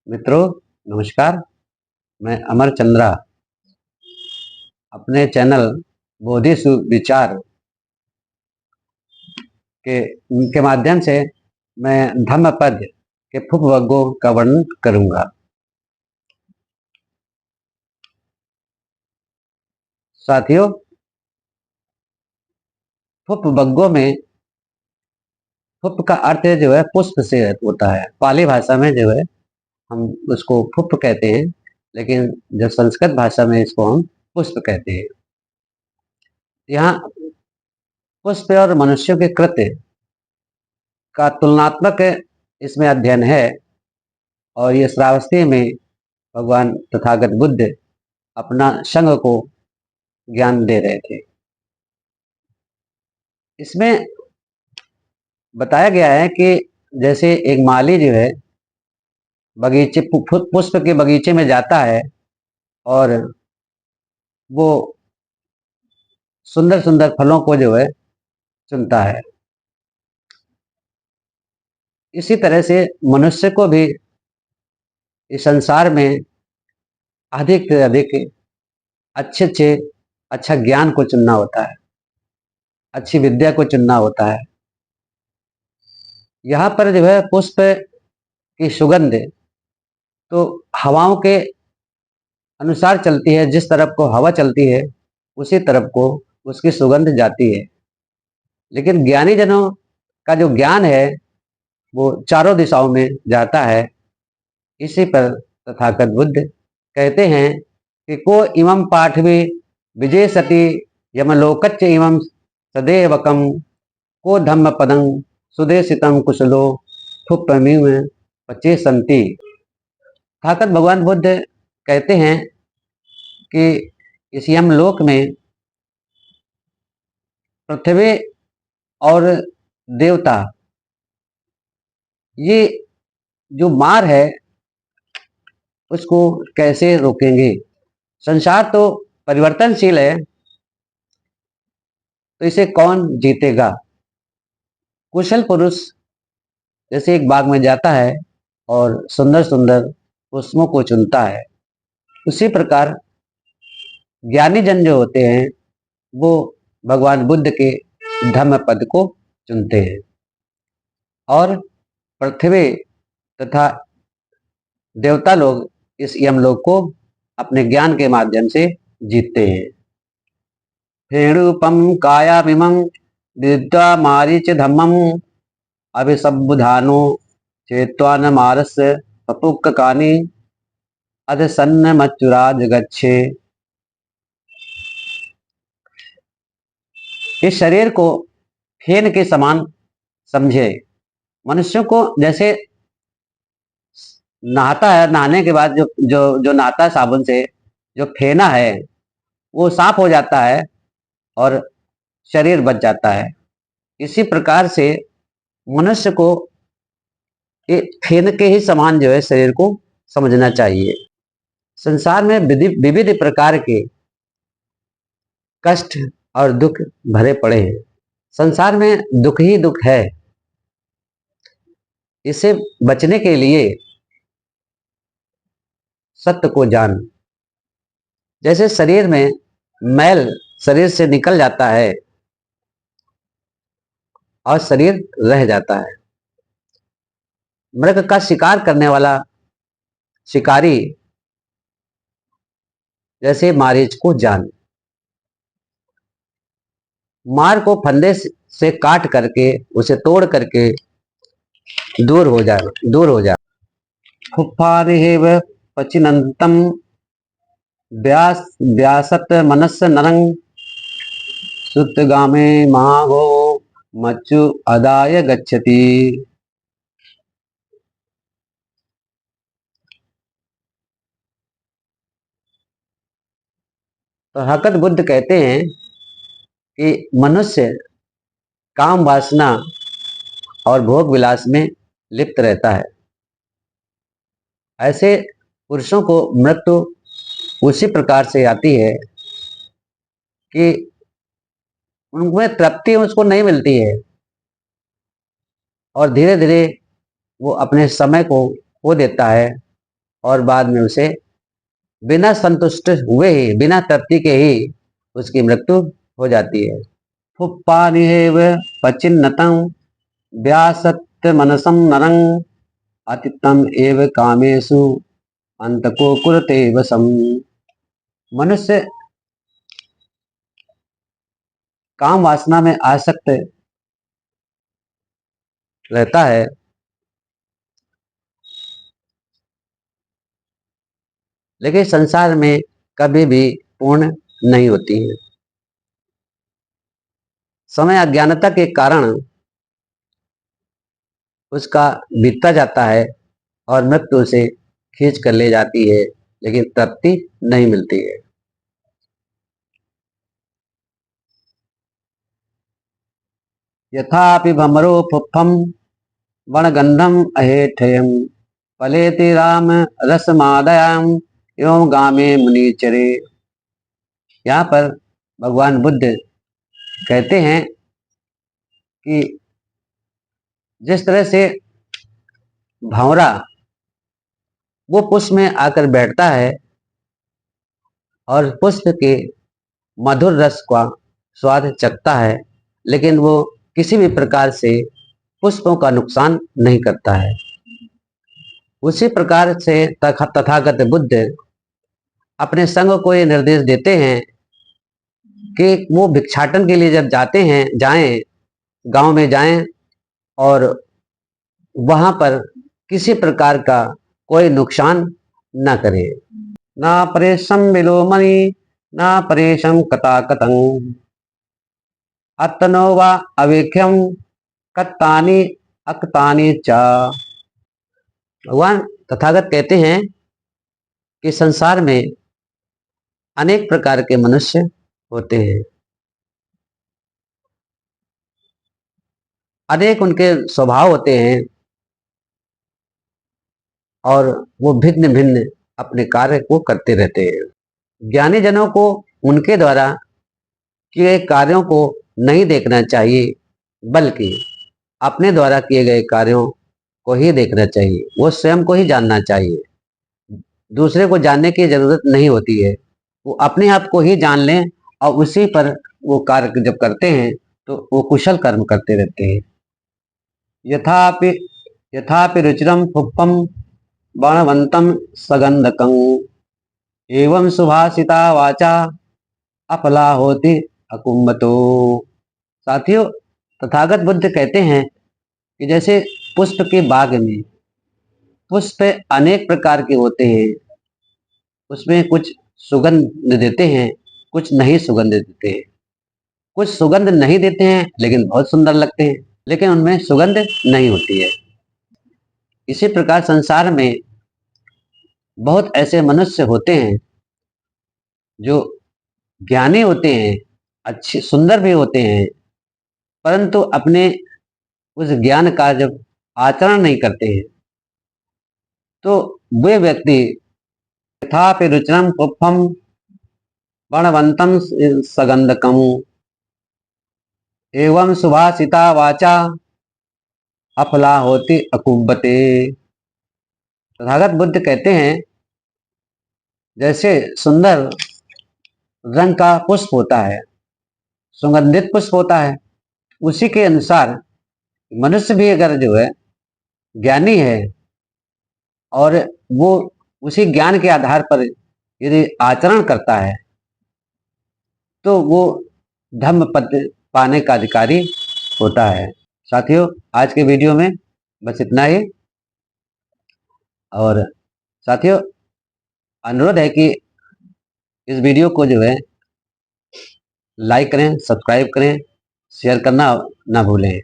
मित्रों, नमस्कार। मैं अमर चंद्रा अपने चैनल बोधि विचार के माध्यम से मैं धम्म पद के उपवर्गों का वर्णन करूंगा। साथियों, उपवर्गों में पुप का अर्थ जो है पुष्प से होता है। पाली भाषा में जो है हम उसको पुप कहते हैं, लेकिन जो संस्कृत भाषा में इसको हम पुष्प कहते हैं। यहाँ पुष्प और मनुष्यों के कृत्य का तुलनात्मक इसमें अध्ययन है और ये श्रावस्ती में भगवान तथागत बुद्ध अपना संघ को ज्ञान दे रहे थे। इसमें बताया गया है कि जैसे एक माली जो है बगीचे पुष्प के बगीचे में जाता है और वो सुंदर सुंदर फलों को जो है चुनता है, इसी तरह से मनुष्य को भी इस संसार में अधिक से अधिक अच्छे अच्छे अच्छा ज्ञान को चुनना होता है, अच्छी विद्या को चुनना होता है। यहाँ पर जो है पुष्प की सुगंध तो हवाओं के अनुसार चलती है। जिस तरफ को हवा चलती है उसी तरफ को उसकी सुगंध जाती है, लेकिन ज्ञानी जनों का जो ज्ञान है वो चारों दिशाओं में जाता है। इसी पर तथागत बुद्ध कहते हैं कि को इमं पाठवी विजय सती यमलोकच्च इमं सदैवकम को धम्म पदं सुदेशितम कुशलो फुप्पमिव पचे संति। ठाकुर भगवान बुद्ध कहते हैं कि इस यमलोक में पृथ्वी और देवता ये जो मार है उसको कैसे रोकेंगे। संसार तो परिवर्तनशील है, तो इसे कौन जीतेगा। कुशल पुरुष जैसे एक बाग में जाता है और सुंदर सुंदर पुष्पों को चुनता है, उसी प्रकार ज्ञानी जन जो होते हैं वो भगवान बुद्ध के धम्म पद को चुनते हैं और पृथ्वी तथा देवता लोग इस यमलोक को अपने ज्ञान के माध्यम से जीतते हैं। हेणुपम कायामिमं विद्या मारीच धम्मम अभिसंबुधानो चेत्वा न मारस्य पपुक्कानि अधसन्न मच्चुराज गच्छे। इस शरीर को फेन के समान समझे। मनुष्यों को जैसे नहाता है, नहाने के बाद जो जो जो नहाता है साबुन से, जो फेना है वो साफ हो जाता है और शरीर बच जाता है। इसी प्रकार से मनुष्य को फेन के ही समान जो है शरीर को समझना चाहिए। संसार में विविध प्रकार के कष्ट और दुख भरे पड़े हैं। संसार में दुख ही दुख है। इसे बचने के लिए सत्य को जान। जैसे शरीर में मैल शरीर से निकल जाता है और शरीर रह जाता है। मृग का शिकार करने वाला शिकारी जैसे मारीच को जान। मार को फंदे से काट करके उसे तोड़ करके दूर हो जा। फुफ्फारिहेव पचिनंतम व्यासत मनस्य नरंग सुतगामे महागो मच्चु अदाय गच्छति। तो हकत बुद्ध कहते हैं कि मनुष्य काम वासना और भोग विलास में लिप्त रहता है। ऐसे पुरुषों को मृत्यु उसी प्रकार से आती है कि उनमें तृप्ति उसको नहीं मिलती है और धीरे धीरे वो अपने समय को खो देता है और बाद में उसे बिना संतुष्ट हुए ही, बिना तृप्ति के ही उसकी मृत्यु हो जाती है। फुप्पानिहेव पचिन्नतं व्यासत्य मनसं नरं अतित्तम एव कामेषु अंतको कुरुते वशम। मनुष्य काम वासना में आसक्त रहता है, लेकिन संसार में कभी भी पूर्ण नहीं होती है। समय अज्ञानता के कारण उसका बीतता जाता है और मृत्यु उसे खींच कर ले जाती है, लेकिन तृप्ति नहीं मिलती है। यथापि भमरो फुफ्फम वनगंधम अहेठयम फलेति राम रसमादयाम एवं गामे मुनिचरे। यहाँ पर भगवान बुद्ध कहते हैं कि जिस तरह से भंवरा वो पुष्प में आकर बैठता है और पुष्प के मधुर रस का स्वाद चखता है, लेकिन वो किसी भी प्रकार से पुष्पों का नुकसान नहीं करता है, उसी प्रकार से तथागत बुद्ध अपने संग को ये निर्देश देते हैं कि वो भिक्षाटन के लिए जब जाते हैं, जाएं, गांव में जाएं और वहां पर किसी प्रकार का कोई नुकसान न करे। ना परेशम विलोमणि ना परेशम कताकतं अत्तनो वा अवेख्यम कत्तानि अक्तानि च। भगवान तथागत कहते हैं कि संसार में अनेक प्रकार के मनुष्य होते हैं, अनेक उनके स्वभाव होते हैं और वो भिन्न भिन्न अपने कार्य को करते रहते हैं। ज्ञानी जनों को उनके द्वारा किए गए कार्यों को नहीं देखना चाहिए, बल्कि अपने द्वारा किए गए कार्यों को ही देखना चाहिए। वो स्वयं को ही जानना चाहिए, दूसरे को जानने की जरूरत नहीं होती है। वो अपने आप को ही जान लें और उसी पर वो कार्य जब करते हैं तो वो कुशल कर्म करते रहते हैं। यथापि यथापि रुचिरम फुप्पम बाणवंतम सगंधकं एवं सुभाषिता वाचा अफला होती अकुम्भतो। साथियों, तथागत बुद्ध कहते हैं कि जैसे पुष्प के बाग में पुष्प अनेक प्रकार के होते हैं, उसमें कुछ सुगंध देते हैं, कुछ नहीं सुगंध देते हैं, कुछ सुगंध नहीं देते हैं लेकिन बहुत सुंदर लगते हैं, लेकिन उनमें सुगंध नहीं होती है। इसी प्रकार संसार में बहुत ऐसे मनुष्य होते हैं जो ज्ञानी होते हैं, अच्छे सुंदर भी होते हैं, परंतु अपने उस ज्ञान का जब आचरण नहीं करते हैं तो वे व्यक्ति यथापि रुचिरम पुष्पम वर्णवंतम सगंधकम एवं सुभाषिता वाचा अफला होती अकुब्बते। तथागत बुद्ध कहते हैं जैसे सुंदर रंग का पुष्प होता है, सुगंधित पुष्प होता है, उसी के अनुसार मनुष्य भी अगर जो है ज्ञानी है और वो उसी ज्ञान के आधार पर यदि आचरण करता है तो वो धम्म पद पाने का अधिकारी होता है। साथियों, आज के वीडियो में बस इतना ही। और साथियों, अनुरोध है कि इस वीडियो को जो है लाइक करें, सब्सक्राइब करें, शेयर करना ना भूलें।